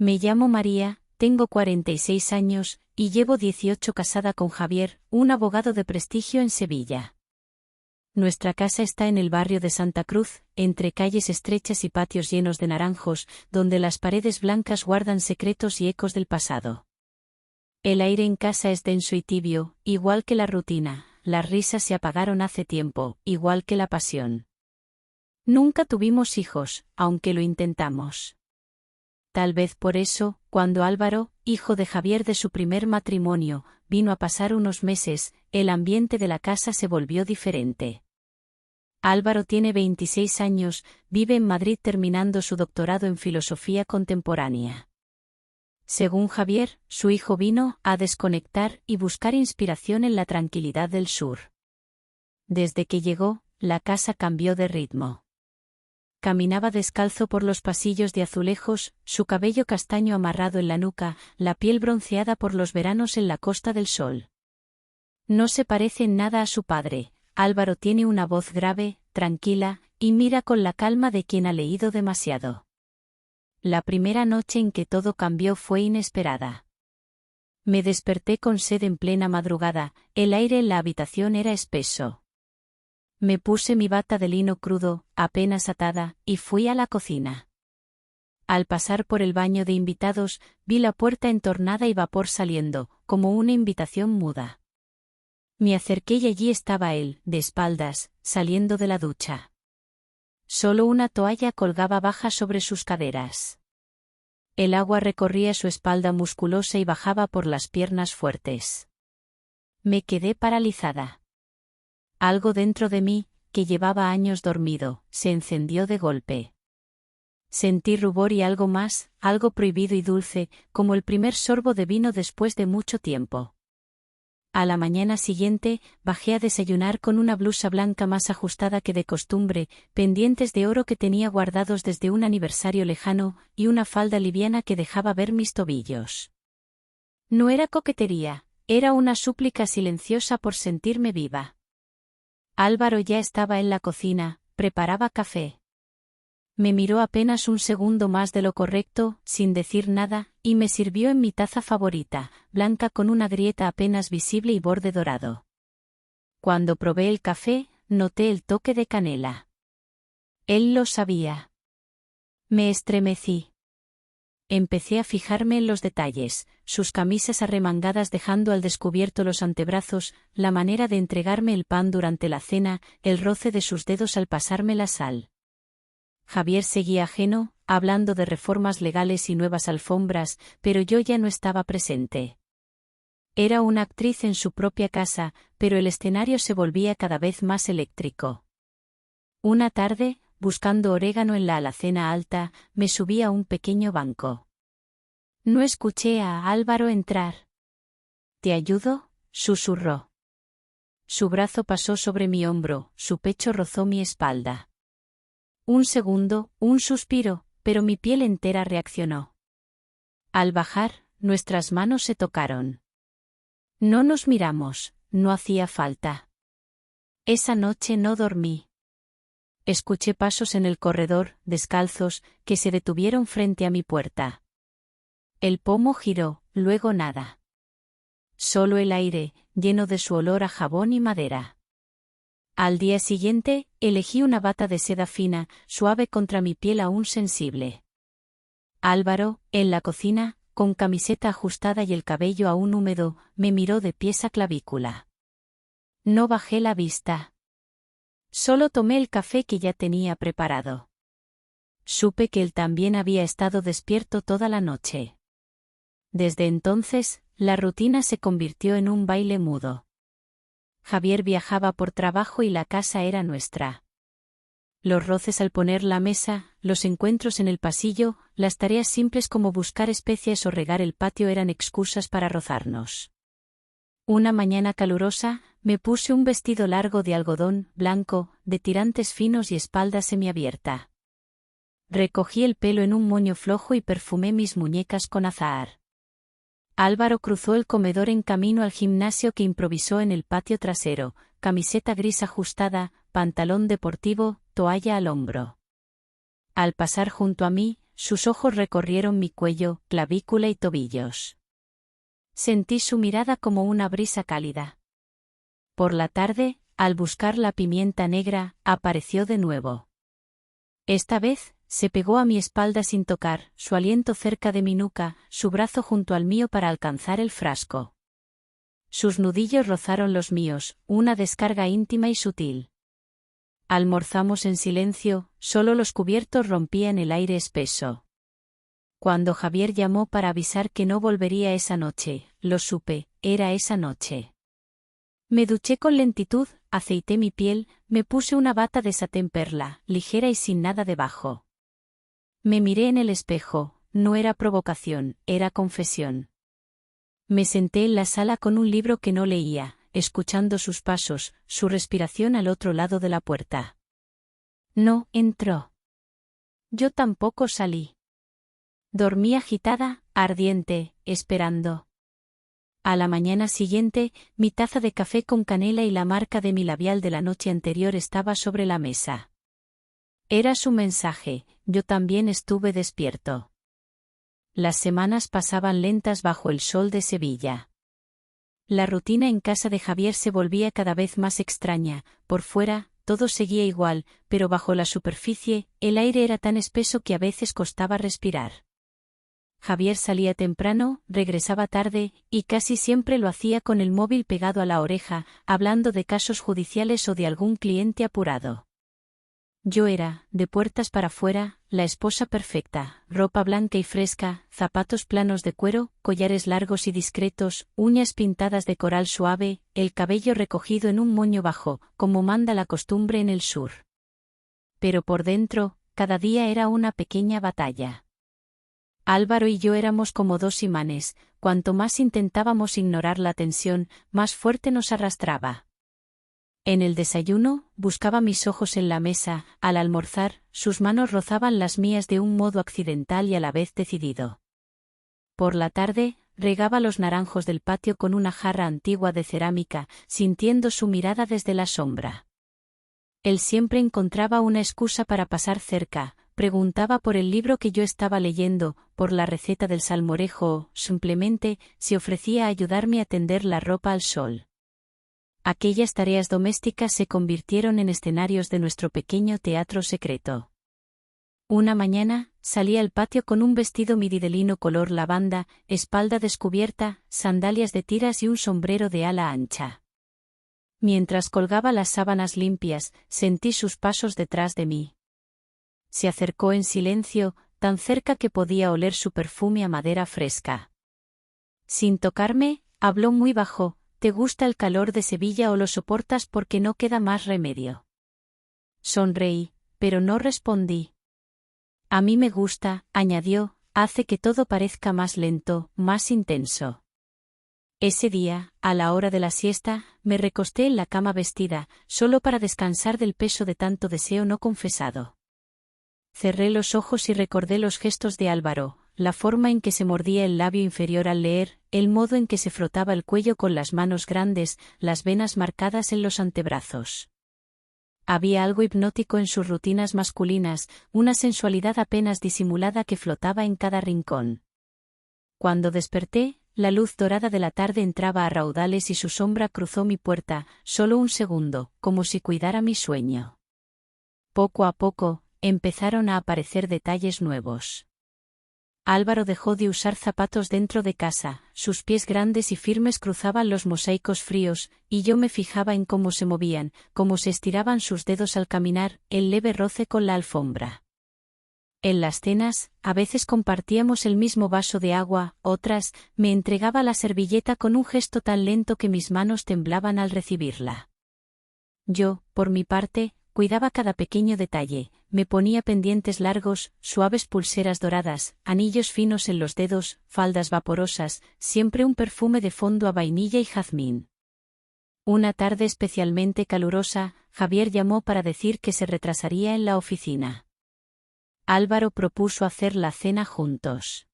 Me llamo María, tengo 46 años, y llevo 18 casada con Javier, un abogado de prestigio en Sevilla. Nuestra casa está en el barrio de Santa Cruz, entre calles estrechas y patios llenos de naranjos, donde las paredes blancas guardan secretos y ecos del pasado. El aire en casa es denso y tibio, igual que la rutina, las risas se apagaron hace tiempo, igual que la pasión. Nunca tuvimos hijos, aunque lo intentamos. Tal vez por eso, cuando Álvaro, hijo de Javier de su primer matrimonio, vino a pasar unos meses, el ambiente de la casa se volvió diferente. Álvaro tiene 26 años, vive en Madrid terminando su doctorado en filosofía contemporánea. Según Javier, su hijo vino a desconectar y buscar inspiración en la tranquilidad del sur. Desde que llegó, la casa cambió de ritmo. Caminaba descalzo por los pasillos de azulejos, su cabello castaño amarrado en la nuca, la piel bronceada por los veranos en la Costa del Sol. No se parece en nada a su padre. Álvaro tiene una voz grave, tranquila, y mira con la calma de quien ha leído demasiado. La primera noche en que todo cambió fue inesperada. Me desperté con sed en plena madrugada, el aire en la habitación era espeso. Me puse mi bata de lino crudo, apenas atada, y fui a la cocina. Al pasar por el baño de invitados, vi la puerta entornada y vapor saliendo, como una invitación muda. Me acerqué y allí estaba él, de espaldas, saliendo de la ducha. Solo una toalla colgaba baja sobre sus caderas. El agua recorría su espalda musculosa y bajaba por las piernas fuertes. Me quedé paralizada. Algo dentro de mí, que llevaba años dormido, se encendió de golpe. Sentí rubor y algo más, algo prohibido y dulce, como el primer sorbo de vino después de mucho tiempo. A la mañana siguiente, bajé a desayunar con una blusa blanca más ajustada que de costumbre, pendientes de oro que tenía guardados desde un aniversario lejano, y una falda liviana que dejaba ver mis tobillos. No era coquetería, era una súplica silenciosa por sentirme viva. Álvaro ya estaba en la cocina, preparaba café. Me miró apenas un segundo más de lo correcto, sin decir nada, y me sirvió en mi taza favorita, blanca con una grieta apenas visible y borde dorado. Cuando probé el café, noté el toque de canela. Él lo sabía. Me estremecí. Empecé a fijarme en los detalles, sus camisas arremangadas dejando al descubierto los antebrazos, la manera de entregarme el pan durante la cena, el roce de sus dedos al pasarme la sal. Javier seguía ajeno, hablando de reformas legales y nuevas alfombras, pero yo ya no estaba presente. Era una actriz en su propia casa, pero el escenario se volvía cada vez más eléctrico. Una tarde, buscando orégano en la alacena alta, me subí a un pequeño banco. No escuché a Álvaro entrar. «¿Te ayudo?», susurró. Su brazo pasó sobre mi hombro, su pecho rozó mi espalda. Un segundo, un suspiro, pero mi piel entera reaccionó. Al bajar, nuestras manos se tocaron. No nos miramos, no hacía falta. Esa noche no dormí. Escuché pasos en el corredor, descalzos, que se detuvieron frente a mi puerta. El pomo giró, luego nada. Solo el aire, lleno de su olor a jabón y madera. Al día siguiente, elegí una bata de seda fina, suave contra mi piel aún sensible. Álvaro, en la cocina, con camiseta ajustada y el cabello aún húmedo, me miró de pies a clavícula. No bajé la vista. Solo tomé el café que ya tenía preparado. Supe que él también había estado despierto toda la noche. Desde entonces, la rutina se convirtió en un baile mudo. Javier viajaba por trabajo y la casa era nuestra. Los roces al poner la mesa, los encuentros en el pasillo, las tareas simples como buscar especias o regar el patio eran excusas para rozarnos. Una mañana calurosa, me puse un vestido largo de algodón blanco, de tirantes finos y espalda semiabierta. Recogí el pelo en un moño flojo y perfumé mis muñecas con azahar. Álvaro cruzó el comedor en camino al gimnasio que improvisó en el patio trasero, camiseta gris ajustada, pantalón deportivo, toalla al hombro. Al pasar junto a mí, sus ojos recorrieron mi cuello, clavícula y tobillos. Sentí su mirada como una brisa cálida. Por la tarde, al buscar la pimienta negra, apareció de nuevo. Esta vez, se pegó a mi espalda sin tocar, su aliento cerca de mi nuca, su brazo junto al mío para alcanzar el frasco. Sus nudillos rozaron los míos, una descarga íntima y sutil. Almorzamos en silencio, solo los cubiertos rompían el aire espeso. Cuando Javier llamó para avisar que no volvería esa noche, lo supe, era esa noche. Me duché con lentitud, aceité mi piel, me puse una bata de satén perla, ligera y sin nada debajo. Me miré en el espejo, no era provocación, era confesión. Me senté en la sala con un libro que no leía, escuchando sus pasos, su respiración al otro lado de la puerta. No entró. Yo tampoco salí. Dormí agitada, ardiente, esperando. A la mañana siguiente, mi taza de café con canela y la marca de mi labial de la noche anterior estaba sobre la mesa. Era su mensaje, yo también estuve despierto. Las semanas pasaban lentas bajo el sol de Sevilla. La rutina en casa de Javier se volvía cada vez más extraña, por fuera, todo seguía igual, pero bajo la superficie, el aire era tan espeso que a veces costaba respirar. Javier salía temprano, regresaba tarde, y casi siempre lo hacía con el móvil pegado a la oreja, hablando de casos judiciales o de algún cliente apurado. Yo era, de puertas para afuera, la esposa perfecta, ropa blanca y fresca, zapatos planos de cuero, collares largos y discretos, uñas pintadas de coral suave, el cabello recogido en un moño bajo, como manda la costumbre en el sur. Pero por dentro, cada día era una pequeña batalla. Álvaro y yo éramos como dos imanes, cuanto más intentábamos ignorar la tensión, más fuerte nos arrastraba. En el desayuno, buscaba mis ojos en la mesa, al almorzar, sus manos rozaban las mías de un modo accidental y a la vez decidido. Por la tarde, regaba los naranjos del patio con una jarra antigua de cerámica, sintiendo su mirada desde la sombra. Él siempre encontraba una excusa para pasar cerca, preguntaba por el libro que yo estaba leyendo, por la receta del salmorejo o, simplemente, se ofrecía a ayudarme a tender la ropa al sol. Aquellas tareas domésticas se convirtieron en escenarios de nuestro pequeño teatro secreto. Una mañana, salí al patio con un vestido midi de lino color lavanda, espalda descubierta, sandalias de tiras y un sombrero de ala ancha. Mientras colgaba las sábanas limpias, sentí sus pasos detrás de mí. Se acercó en silencio, tan cerca que podía oler su perfume a madera fresca. Sin tocarme, habló muy bajo. ¿Te gusta el calor de Sevilla o lo soportas porque no queda más remedio? Sonreí, pero no respondí. A mí me gusta, añadió, hace que todo parezca más lento, más intenso. Ese día, a la hora de la siesta, me recosté en la cama vestida, solo para descansar del peso de tanto deseo no confesado. Cerré los ojos y recordé los gestos de Álvaro, la forma en que se mordía el labio inferior al leer, el modo en que se frotaba el cuello con las manos grandes, las venas marcadas en los antebrazos. Había algo hipnótico en sus rutinas masculinas, una sensualidad apenas disimulada que flotaba en cada rincón. Cuando desperté, la luz dorada de la tarde entraba a raudales y su sombra cruzó mi puerta, solo un segundo, como si cuidara mi sueño. Poco a poco, empezaron a aparecer detalles nuevos. Álvaro dejó de usar zapatos dentro de casa, sus pies grandes y firmes cruzaban los mosaicos fríos, y yo me fijaba en cómo se movían, cómo se estiraban sus dedos al caminar, el leve roce con la alfombra. En las cenas, a veces compartíamos el mismo vaso de agua, otras, me entregaba la servilleta con un gesto tan lento que mis manos temblaban al recibirla. Yo, por mi parte, cuidaba cada pequeño detalle, me ponía pendientes largos, suaves pulseras doradas, anillos finos en los dedos, faldas vaporosas, siempre un perfume de fondo a vainilla y jazmín. Una tarde especialmente calurosa, Javier llamó para decir que se retrasaría en la oficina. Álvaro propuso hacer la cena juntos.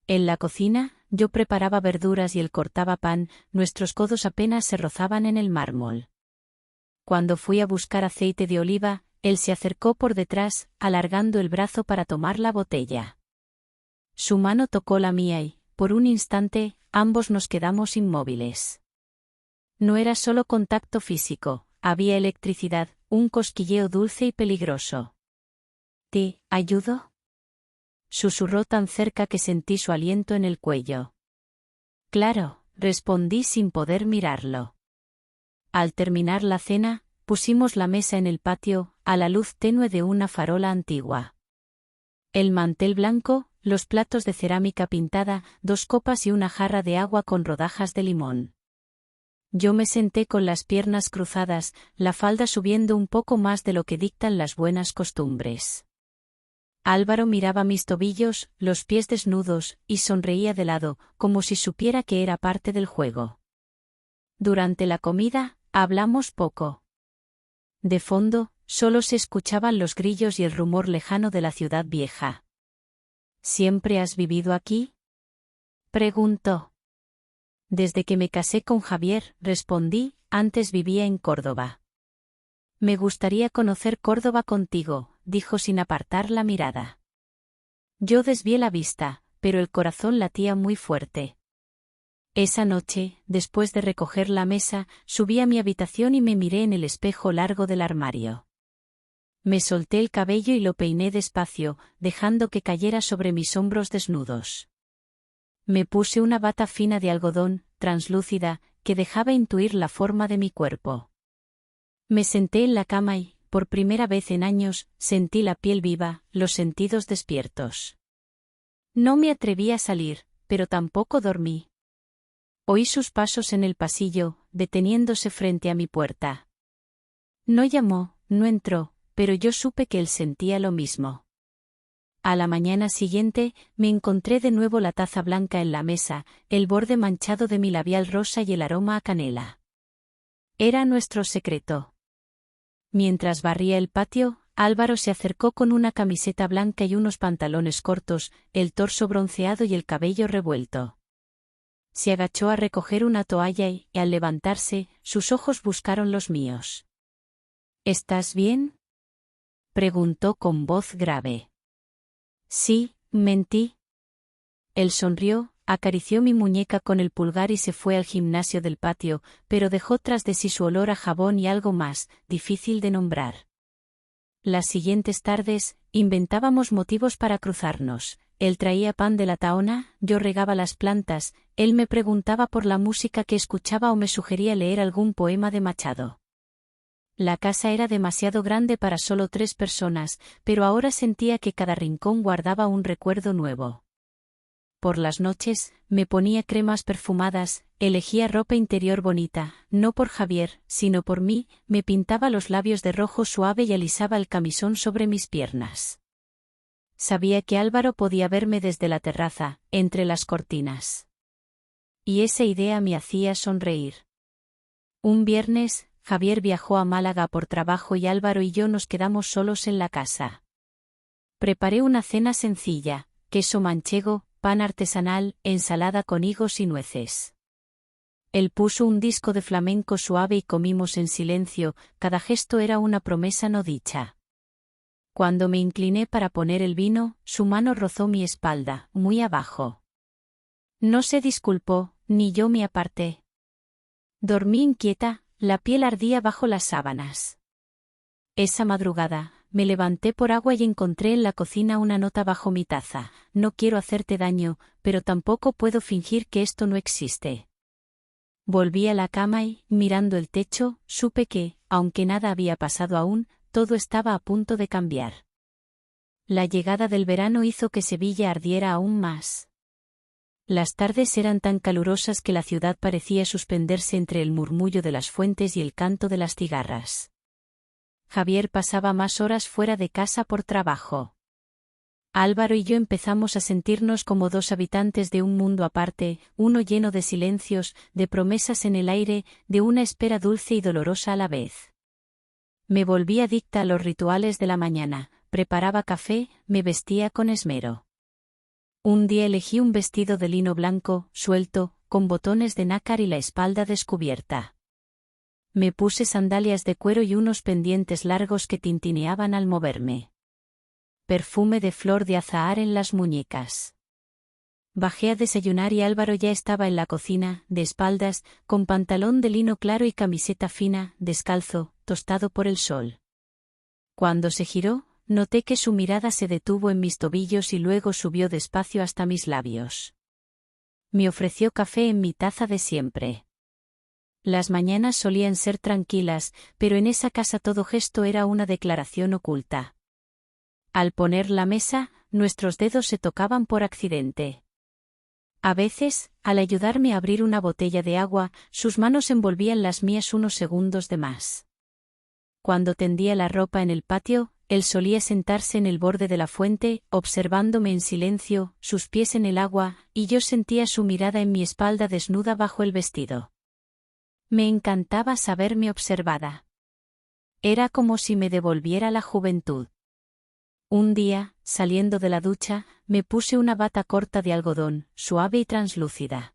En la cocina, yo preparaba verduras y él cortaba pan, nuestros codos apenas se rozaban en el mármol. Cuando fui a buscar aceite de oliva, Él se acercó por detrás, alargando el brazo para tomar la botella. Su mano tocó la mía y, por un instante, ambos nos quedamos inmóviles. No era solo contacto físico, había electricidad, un cosquilleo dulce y peligroso. ¿Te ayudo?, susurró tan cerca que sentí su aliento en el cuello. Claro, respondí sin poder mirarlo. Al terminar la cena, pusimos la mesa en el patio, a la luz tenue de una farola antigua. El mantel blanco, los platos de cerámica pintada, 2 copas y una jarra de agua con rodajas de limón. Yo me senté con las piernas cruzadas, la falda subiendo un poco más de lo que dictan las buenas costumbres. Álvaro miraba mis tobillos, los pies desnudos, y sonreía de lado, como si supiera que era parte del juego. Durante la comida, hablamos poco. De fondo, solo se escuchaban los grillos y el rumor lejano de la ciudad vieja. ¿Siempre has vivido aquí?, preguntó. Desde que me casé con Javier, respondí, antes vivía en Córdoba. Me gustaría conocer Córdoba contigo, dijo sin apartar la mirada. Yo desvié la vista, pero el corazón latía muy fuerte. Esa noche, después de recoger la mesa, subí a mi habitación y me miré en el espejo largo del armario. Me solté el cabello y lo peiné despacio, dejando que cayera sobre mis hombros desnudos. Me puse una bata fina de algodón, translúcida, que dejaba intuir la forma de mi cuerpo. Me senté en la cama y, por primera vez en años, sentí la piel viva, los sentidos despiertos. No me atreví a salir, pero tampoco dormí. Oí sus pasos en el pasillo, deteniéndose frente a mi puerta. No llamó, no entró, pero yo supe que él sentía lo mismo. A la mañana siguiente, me encontré de nuevo la taza blanca en la mesa, el borde manchado de mi labial rosa y el aroma a canela. Era nuestro secreto. Mientras barría el patio, Álvaro se acercó con una camiseta blanca y unos pantalones cortos, el torso bronceado y el cabello revuelto. Se agachó a recoger una toalla y, al levantarse, sus ojos buscaron los míos. ¿Estás bien?, preguntó con voz grave. Sí, mentí. Él sonrió, acarició mi muñeca con el pulgar y se fue al gimnasio del patio, pero dejó tras de sí su olor a jabón y algo más, difícil de nombrar. Las siguientes tardes, inventábamos motivos para cruzarnos. Él traía pan de la tahona, yo regaba las plantas, él me preguntaba por la música que escuchaba o me sugería leer algún poema de Machado. La casa era demasiado grande para solo 3 personas, pero ahora sentía que cada rincón guardaba un recuerdo nuevo. Por las noches, me ponía cremas perfumadas, elegía ropa interior bonita, no por Javier, sino por mí, me pintaba los labios de rojo suave y alisaba el camisón sobre mis piernas. Sabía que Álvaro podía verme desde la terraza, entre las cortinas. Y esa idea me hacía sonreír. Un viernes, Javier viajó a Málaga por trabajo y Álvaro y yo nos quedamos solos en la casa. Preparé una cena sencilla, queso manchego, pan artesanal, ensalada con higos y nueces. Él puso un disco de flamenco suave y comimos en silencio, cada gesto era una promesa no dicha. Cuando me incliné para poner el vino, su mano rozó mi espalda, muy abajo. No se disculpó, ni yo me aparté. Dormí inquieta, la piel ardía bajo las sábanas. Esa madrugada, me levanté por agua y encontré en la cocina una nota bajo mi taza. No quiero hacerte daño, pero tampoco puedo fingir que esto no existe. Volví a la cama y, mirando el techo, supe que, aunque nada había pasado aún, todo estaba a punto de cambiar. La llegada del verano hizo que Sevilla ardiera aún más. Las tardes eran tan calurosas que la ciudad parecía suspenderse entre el murmullo de las fuentes y el canto de las cigarras. Javier pasaba más horas fuera de casa por trabajo. Álvaro y yo empezamos a sentirnos como 2 habitantes de un mundo aparte, uno lleno de silencios, de promesas en el aire, de una espera dulce y dolorosa a la vez. Me volví adicta a los rituales de la mañana, preparaba café, me vestía con esmero. Un día elegí un vestido de lino blanco, suelto, con botones de nácar y la espalda descubierta. Me puse sandalias de cuero y unos pendientes largos que tintineaban al moverme. Perfume de flor de azahar en las muñecas. Bajé a desayunar y Álvaro ya estaba en la cocina, de espaldas, con pantalón de lino claro y camiseta fina, descalzo, tostado por el sol. Cuando se giró, noté que su mirada se detuvo en mis tobillos y luego subió despacio hasta mis labios. Me ofreció café en mi taza de siempre. Las mañanas solían ser tranquilas, pero en esa casa todo gesto era una declaración oculta. Al poner la mesa, nuestros dedos se tocaban por accidente. A veces, al ayudarme a abrir una botella de agua, sus manos envolvían las mías unos segundos de más. Cuando tendía la ropa en el patio, él solía sentarse en el borde de la fuente, observándome en silencio, sus pies en el agua, y yo sentía su mirada en mi espalda desnuda bajo el vestido. Me encantaba saberme observada. Era como si me devolviera la juventud. Un día, saliendo de la ducha, me puse una bata corta de algodón, suave y translúcida.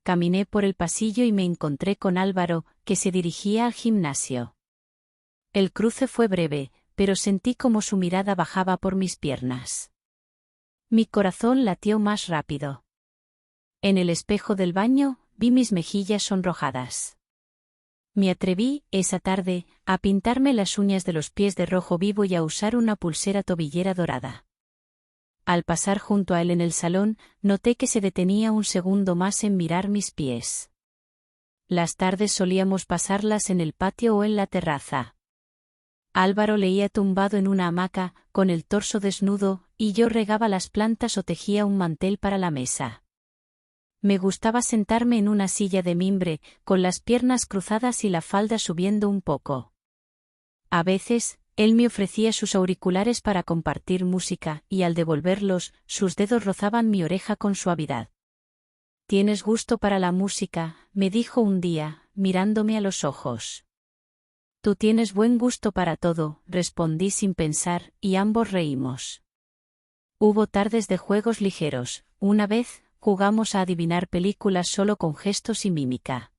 Caminé por el pasillo y me encontré con Álvaro, que se dirigía al gimnasio. El cruce fue breve, pero sentí como su mirada bajaba por mis piernas. Mi corazón latió más rápido. En el espejo del baño, vi mis mejillas sonrojadas. Me atreví, esa tarde, a pintarme las uñas de los pies de rojo vivo y a usar una pulsera tobillera dorada. Al pasar junto a él en el salón, noté que se detenía un segundo más en mirar mis pies. Las tardes solíamos pasarlas en el patio o en la terraza. Álvaro leía tumbado en una hamaca, con el torso desnudo, y yo regaba las plantas o tejía un mantel para la mesa. Me gustaba sentarme en una silla de mimbre, con las piernas cruzadas y la falda subiendo un poco. A veces, él me ofrecía sus auriculares para compartir música, y al devolverlos, sus dedos rozaban mi oreja con suavidad. «Tienes gusto para la música», me dijo un día, mirándome a los ojos. «Tú tienes buen gusto para todo», respondí sin pensar, y ambos reímos. Hubo tardes de juegos ligeros. Una vez, jugamos a adivinar películas solo con gestos y mímica.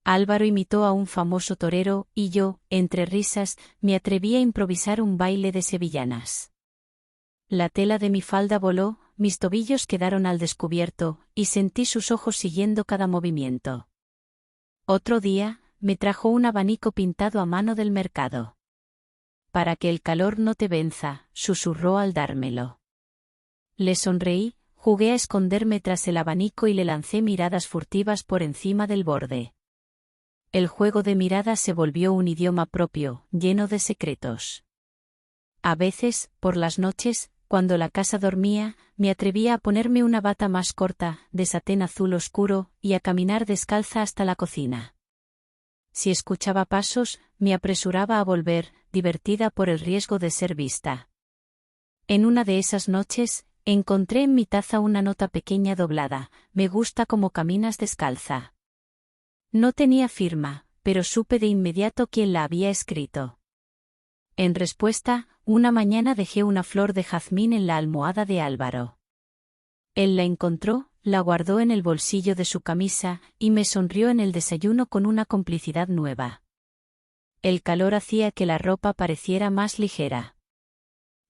Álvaro imitó a un famoso torero, y yo, entre risas, me atreví a improvisar un baile de sevillanas. La tela de mi falda voló, mis tobillos quedaron al descubierto, y sentí sus ojos siguiendo cada movimiento. Otro día, me trajo un abanico pintado a mano del mercado. «Para que el calor no te venza», susurró al dármelo. Le sonreí, jugué a esconderme tras el abanico y le lancé miradas furtivas por encima del borde. El juego de miradas se volvió un idioma propio, lleno de secretos. A veces, por las noches, cuando la casa dormía, me atrevía a ponerme una bata más corta, de satén azul oscuro, y a caminar descalza hasta la cocina. Si escuchaba pasos, me apresuraba a volver, divertida por el riesgo de ser vista. En una de esas noches, encontré en mi taza una nota pequeña doblada: «Me gusta cómo caminas descalza». No tenía firma, pero supe de inmediato quién la había escrito. En respuesta, una mañana dejé una flor de jazmín en la almohada de Álvaro. Él la encontró, la guardó en el bolsillo de su camisa, y me sonrió en el desayuno con una complicidad nueva. El calor hacía que la ropa pareciera más ligera.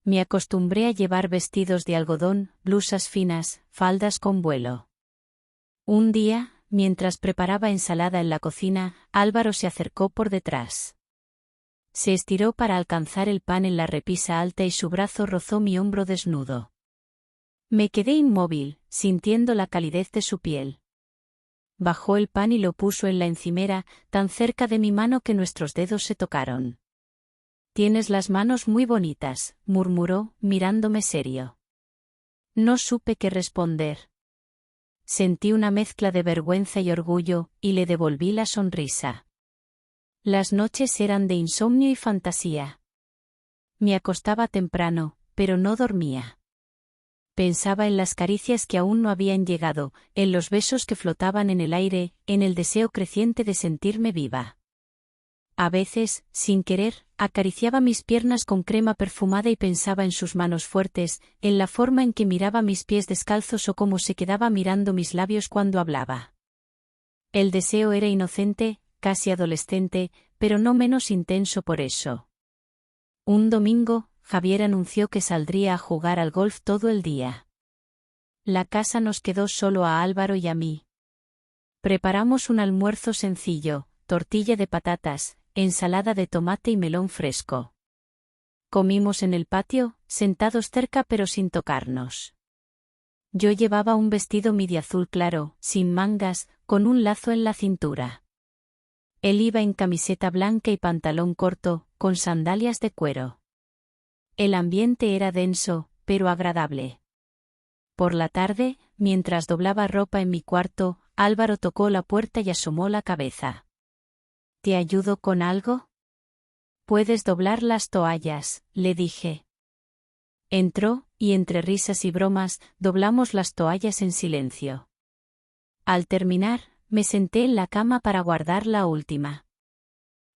Me acostumbré a llevar vestidos de algodón, blusas finas, faldas con vuelo. Un día, mientras preparaba ensalada en la cocina, Álvaro se acercó por detrás. Se estiró para alcanzar el pan en la repisa alta y su brazo rozó mi hombro desnudo. Me quedé inmóvil, sintiendo la calidez de su piel. Bajó el pan y lo puso en la encimera, tan cerca de mi mano que nuestros dedos se tocaron. «Tienes las manos muy bonitas», murmuró, mirándome serio. No supe qué responder. Sentí una mezcla de vergüenza y orgullo, y le devolví la sonrisa. Las noches eran de insomnio y fantasía. Me acostaba temprano, pero no dormía. Pensaba en las caricias que aún no habían llegado, en los besos que flotaban en el aire, en el deseo creciente de sentirme viva. A veces, sin querer, acariciaba mis piernas con crema perfumada y pensaba en sus manos fuertes, en la forma en que miraba mis pies descalzos o cómo se quedaba mirando mis labios cuando hablaba. El deseo era inocente, casi adolescente, pero no menos intenso por eso. Un domingo, Javier anunció que saldría a jugar al golf todo el día. La casa nos quedó solo a Álvaro y a mí. Preparamos un almuerzo sencillo, tortilla de patatas, ensalada de tomate y melón fresco. Comimos en el patio, sentados cerca pero sin tocarnos. Yo llevaba un vestido midi azul claro, sin mangas, con un lazo en la cintura. Él iba en camiseta blanca y pantalón corto, con sandalias de cuero. El ambiente era denso, pero agradable. Por la tarde, mientras doblaba ropa en mi cuarto, Álvaro tocó la puerta y asomó la cabeza. ¿Te ayudo con algo? Puedes doblar las toallas, le dije. Entró, y entre risas y bromas, doblamos las toallas en silencio. Al terminar, me senté en la cama para guardar la última.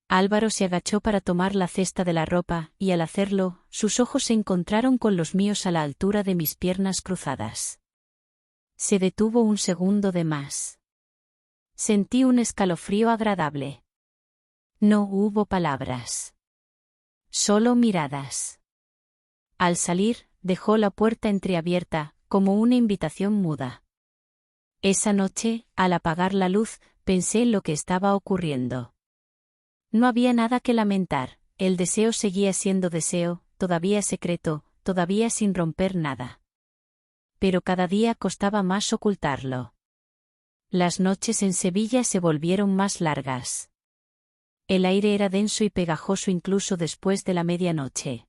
Álvaro se agachó para tomar la cesta de la ropa, y al hacerlo, sus ojos se encontraron con los míos a la altura de mis piernas cruzadas. Se detuvo un segundo de más. Sentí un escalofrío agradable. No hubo palabras. Solo miradas. Al salir, dejó la puerta entreabierta, como una invitación muda. Esa noche, al apagar la luz, pensé en lo que estaba ocurriendo. No había nada que lamentar, el deseo seguía siendo deseo, todavía secreto, todavía sin romper nada. Pero cada día costaba más ocultarlo. Las noches en Sevilla se volvieron más largas. El aire era denso y pegajoso incluso después de la medianoche.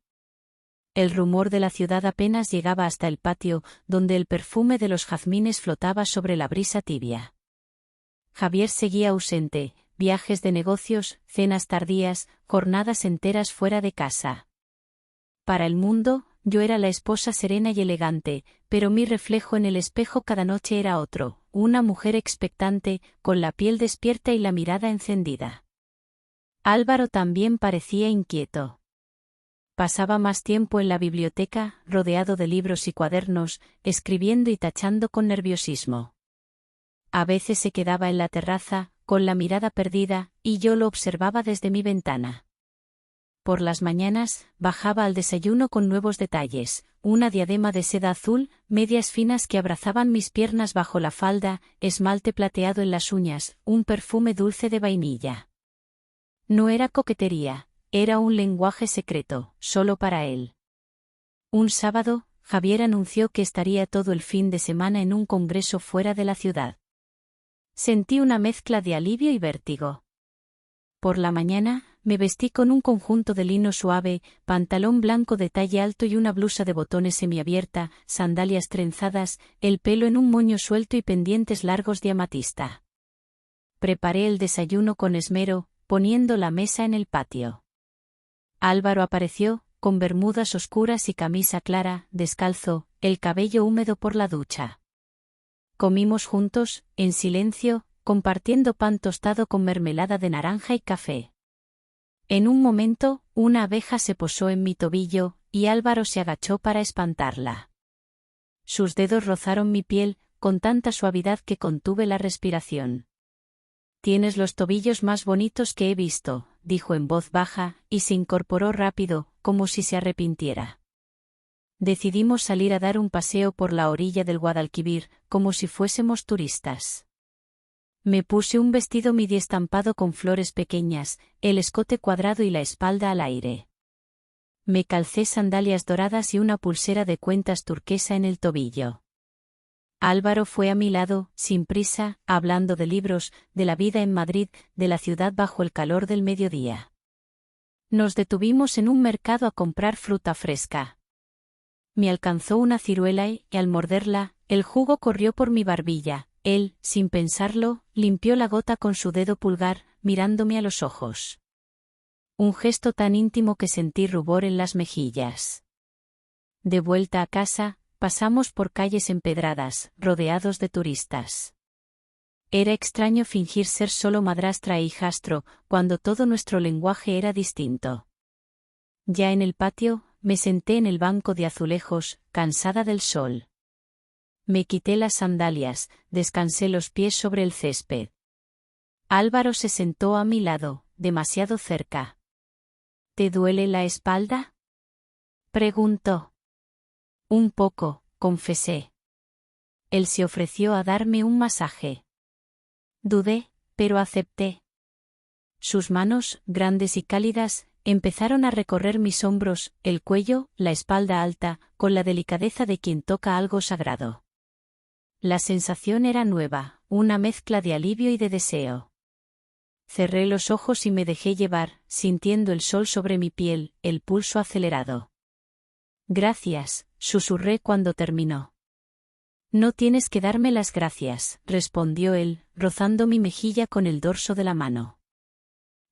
El rumor de la ciudad apenas llegaba hasta el patio, donde el perfume de los jazmines flotaba sobre la brisa tibia. Javier seguía ausente, viajes de negocios, cenas tardías, jornadas enteras fuera de casa. Para el mundo, yo era la esposa serena y elegante, pero mi reflejo en el espejo cada noche era otro, una mujer expectante, con la piel despierta y la mirada encendida. Álvaro también parecía inquieto. Pasaba más tiempo en la biblioteca, rodeado de libros y cuadernos, escribiendo y tachando con nerviosismo. A veces se quedaba en la terraza, con la mirada perdida, y yo lo observaba desde mi ventana. Por las mañanas, bajaba al desayuno con nuevos detalles, una diadema de seda azul, medias finas que abrazaban mis piernas bajo la falda, esmalte plateado en las uñas, un perfume dulce de vainilla. No era coquetería, era un lenguaje secreto, solo para él. Un sábado, Javier anunció que estaría todo el fin de semana en un congreso fuera de la ciudad. Sentí una mezcla de alivio y vértigo. Por la mañana, me vestí con un conjunto de lino suave, pantalón blanco de talle alto y una blusa de botones semiabierta, sandalias trenzadas, el pelo en un moño suelto y pendientes largos de amatista. Preparé el desayuno con esmero, poniendo la mesa en el patio. Álvaro apareció, con bermudas oscuras y camisa clara, descalzo, el cabello húmedo por la ducha. Comimos juntos, en silencio, compartiendo pan tostado con mermelada de naranja y café. En un momento, una abeja se posó en mi tobillo, y Álvaro se agachó para espantarla. Sus dedos rozaron mi piel, con tanta suavidad que contuve la respiración. «Tienes los tobillos más bonitos que he visto», dijo en voz baja, y se incorporó rápido, como si se arrepintiera. Decidimos salir a dar un paseo por la orilla del Guadalquivir, como si fuésemos turistas. Me puse un vestido midi estampado con flores pequeñas, el escote cuadrado y la espalda al aire. Me calcé sandalias doradas y una pulsera de cuentas turquesa en el tobillo. Álvaro fue a mi lado, sin prisa, hablando de libros, de la vida en Madrid, de la ciudad bajo el calor del mediodía. Nos detuvimos en un mercado a comprar fruta fresca. Me alcanzó una ciruela y, al morderla, el jugo corrió por mi barbilla. Él, sin pensarlo, limpió la gota con su dedo pulgar, mirándome a los ojos. Un gesto tan íntimo que sentí rubor en las mejillas. De vuelta a casa, pasamos por calles empedradas, rodeados de turistas. Era extraño fingir ser solo madrastra e hijastro, cuando todo nuestro lenguaje era distinto. Ya en el patio, me senté en el banco de azulejos, cansada del sol. Me quité las sandalias, descansé los pies sobre el césped. Álvaro se sentó a mi lado, demasiado cerca. ¿Te duele la espalda?, preguntó. Un poco, confesé. Él se ofreció a darme un masaje. Dudé, pero acepté. Sus manos, grandes y cálidas, empezaron a recorrer mis hombros, el cuello, la espalda alta, con la delicadeza de quien toca algo sagrado. La sensación era nueva, una mezcla de alivio y de deseo. Cerré los ojos y me dejé llevar, sintiendo el sol sobre mi piel, el pulso acelerado. Gracias, susurré cuando terminó. No tienes que darme las gracias, respondió él, rozando mi mejilla con el dorso de la mano.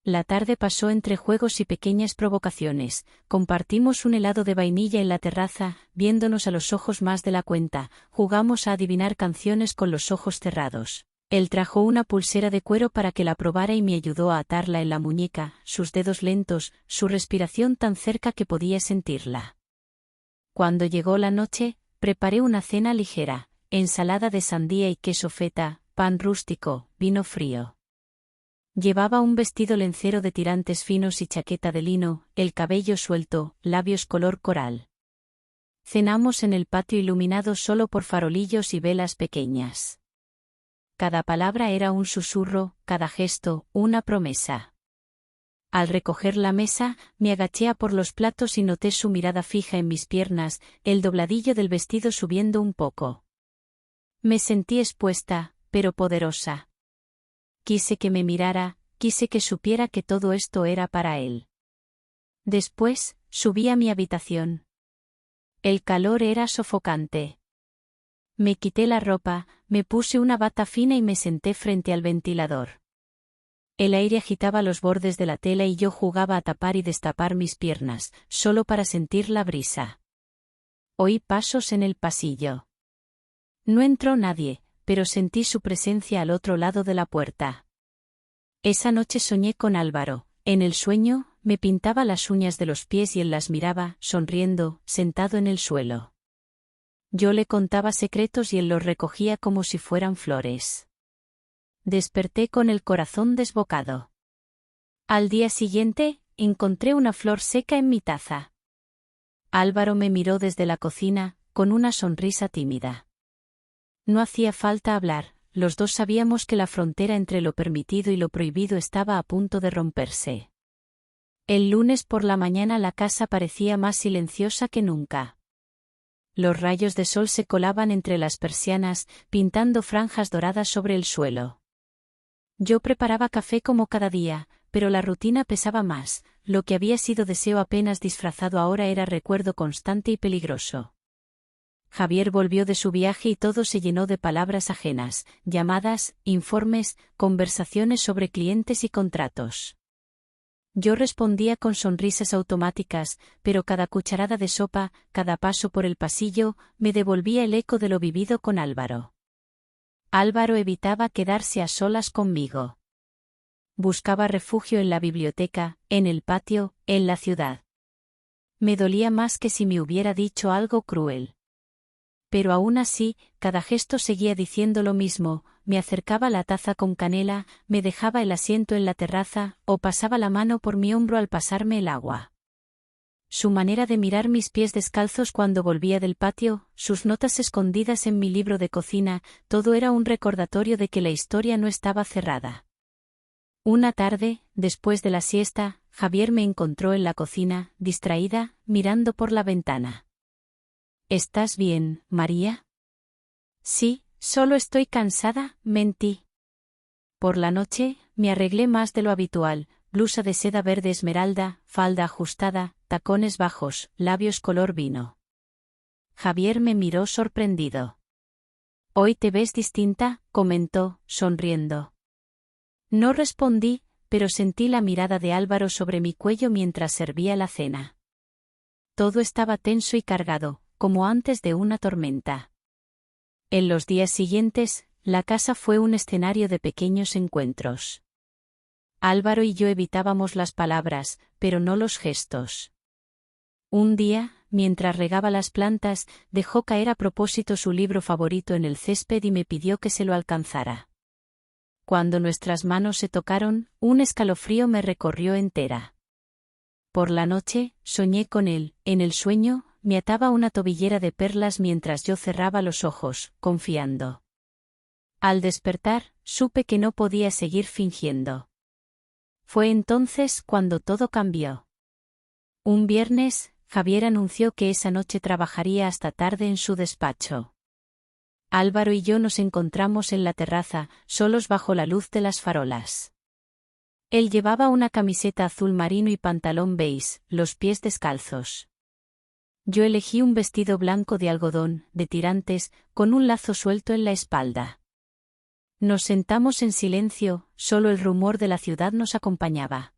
La tarde pasó entre juegos y pequeñas provocaciones. Compartimos un helado de vainilla en la terraza, viéndonos a los ojos más de la cuenta. Jugamos a adivinar canciones con los ojos cerrados. Él trajo una pulsera de cuero para que la probara y me ayudó a atarla en la muñeca, sus dedos lentos, su respiración tan cerca que podía sentirla. Cuando llegó la noche, preparé una cena ligera, ensalada de sandía y queso feta, pan rústico, vino frío. Llevaba un vestido lencero de tirantes finos y chaqueta de lino, el cabello suelto, labios color coral. Cenamos en el patio iluminado solo por farolillos y velas pequeñas. Cada palabra era un susurro, cada gesto, una promesa. Al recoger la mesa, me agaché a por los platos y noté su mirada fija en mis piernas, el dobladillo del vestido subiendo un poco. Me sentí expuesta, pero poderosa. Quise que me mirara, quise que supiera que todo esto era para él. Después, subí a mi habitación. El calor era sofocante. Me quité la ropa, me puse una bata fina y me senté frente al ventilador. El aire agitaba los bordes de la tela y yo jugaba a tapar y destapar mis piernas, solo para sentir la brisa. Oí pasos en el pasillo. No entró nadie, pero sentí su presencia al otro lado de la puerta. Esa noche soñé con Álvaro. En el sueño, me pintaba las uñas de los pies y él las miraba, sonriendo, sentado en el suelo. Yo le contaba secretos y él los recogía como si fueran flores. Desperté con el corazón desbocado. Al día siguiente, encontré una flor seca en mi taza. Álvaro me miró desde la cocina, con una sonrisa tímida. No hacía falta hablar, los dos sabíamos que la frontera entre lo permitido y lo prohibido estaba a punto de romperse. El lunes por la mañana la casa parecía más silenciosa que nunca. Los rayos de sol se colaban entre las persianas, pintando franjas doradas sobre el suelo. Yo preparaba café como cada día, pero la rutina pesaba más, lo que había sido deseo apenas disfrazado ahora era recuerdo constante y peligroso. Javier volvió de su viaje y todo se llenó de palabras ajenas, llamadas, informes, conversaciones sobre clientes y contratos. Yo respondía con sonrisas automáticas, pero cada cucharada de sopa, cada paso por el pasillo, me devolvía el eco de lo vivido con Álvaro. Álvaro evitaba quedarse a solas conmigo. Buscaba refugio en la biblioteca, en el patio, en la ciudad. Me dolía más que si me hubiera dicho algo cruel. Pero aún así, cada gesto seguía diciendo lo mismo, me acercaba la taza con canela, me dejaba el asiento en la terraza, o pasaba la mano por mi hombro al pasarme el agua. Su manera de mirar mis pies descalzos cuando volvía del patio, sus notas escondidas en mi libro de cocina, todo era un recordatorio de que la historia no estaba cerrada. Una tarde, después de la siesta, Javier me encontró en la cocina, distraída, mirando por la ventana. ¿Estás bien, María? Sí, solo estoy cansada, mentí. Por la noche, me arreglé más de lo habitual, blusa de seda verde esmeralda, falda ajustada, tacones bajos, labios color vino. Javier me miró sorprendido. «Hoy te ves distinta», comentó, sonriendo. No respondí, pero sentí la mirada de Álvaro sobre mi cuello mientras servía la cena. Todo estaba tenso y cargado, como antes de una tormenta. En los días siguientes, la casa fue un escenario de pequeños encuentros. Álvaro y yo evitábamos las palabras, pero no los gestos. Un día, mientras regaba las plantas, dejó caer a propósito su libro favorito en el césped y me pidió que se lo alcanzara. Cuando nuestras manos se tocaron, un escalofrío me recorrió entera. Por la noche, soñé con él. En el sueño, me ataba una tobillera de perlas mientras yo cerraba los ojos, confiando. Al despertar, supe que no podía seguir fingiendo. Fue entonces cuando todo cambió. Un viernes, Javier anunció que esa noche trabajaría hasta tarde en su despacho. Álvaro y yo nos encontramos en la terraza, solos bajo la luz de las farolas. Él llevaba una camiseta azul marino y pantalón beige, los pies descalzos. Yo elegí un vestido blanco de algodón, de tirantes, con un lazo suelto en la espalda. Nos sentamos en silencio, solo el rumor de la ciudad nos acompañaba.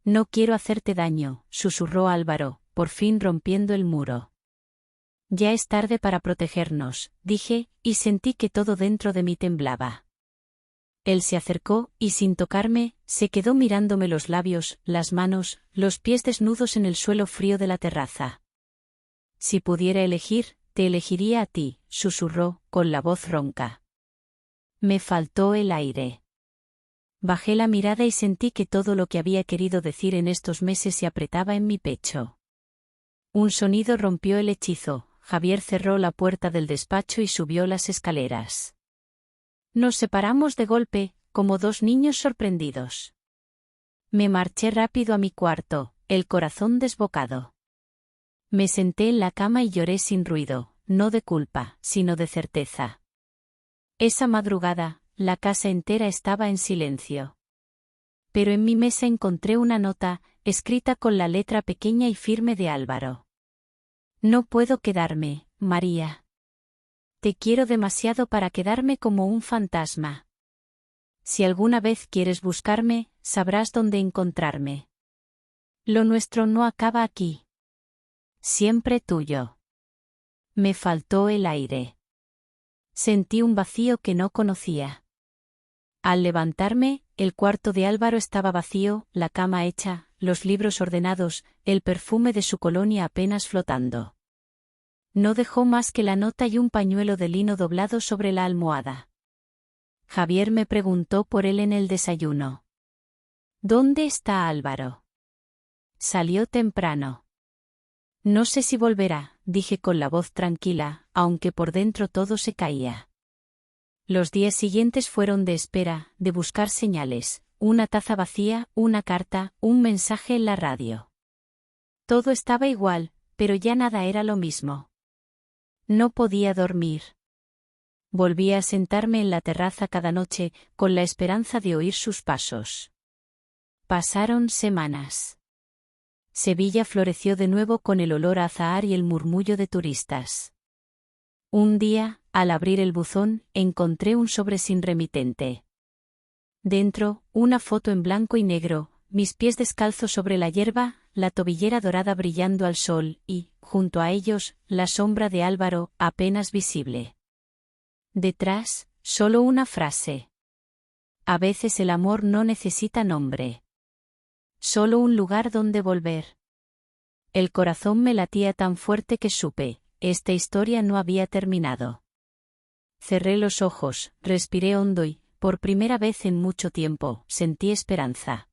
«No quiero hacerte daño», susurró Álvaro, por fin rompiendo el muro. «Ya es tarde para protegernos», dije, y sentí que todo dentro de mí temblaba. Él se acercó, y sin tocarme, se quedó mirándome los labios, las manos, los pies desnudos en el suelo frío de la terraza. «Si pudiera elegir, te elegiría a ti», susurró, con la voz ronca. Me faltó el aire. Bajé la mirada y sentí que todo lo que había querido decir en estos meses se apretaba en mi pecho. Un sonido rompió el hechizo. Javier cerró la puerta del despacho y subió las escaleras. Nos separamos de golpe, como dos niños sorprendidos. Me marché rápido a mi cuarto, el corazón desbocado. Me senté en la cama y lloré sin ruido, no de culpa, sino de certeza. Esa madrugada, la casa entera estaba en silencio. Pero en mi mesa encontré una nota, escrita con la letra pequeña y firme de Álvaro. «No puedo quedarme, María. Te quiero demasiado para quedarme como un fantasma. Si alguna vez quieres buscarme, sabrás dónde encontrarme. Lo nuestro no acaba aquí. Siempre tuyo». Me faltó el aire. Sentí un vacío que no conocía. Al levantarme, el cuarto de Álvaro estaba vacío, la cama hecha, los libros ordenados, el perfume de su colonia apenas flotando. No dejó más que la nota y un pañuelo de lino doblado sobre la almohada. Javier me preguntó por él en el desayuno. «¿Dónde está Álvaro?» «Salió temprano». «No sé si volverá», dije con la voz tranquila, aunque por dentro todo se caía. Los días siguientes fueron de espera, de buscar señales, una taza vacía, una carta, un mensaje en la radio. Todo estaba igual, pero ya nada era lo mismo. No podía dormir. Volvía a sentarme en la terraza cada noche, con la esperanza de oír sus pasos. Pasaron semanas. Sevilla floreció de nuevo con el olor a azahar y el murmullo de turistas. Un día, al abrir el buzón, encontré un sobre sin remitente. Dentro, una foto en blanco y negro, mis pies descalzos sobre la hierba, la tobillera dorada brillando al sol y, junto a ellos, la sombra de Álvaro, apenas visible. Detrás, solo una frase. A veces el amor no necesita nombre. Solo un lugar donde volver. El corazón me latía tan fuerte que supe, esta historia no había terminado. Cerré los ojos, respiré hondo y, por primera vez en mucho tiempo, sentí esperanza.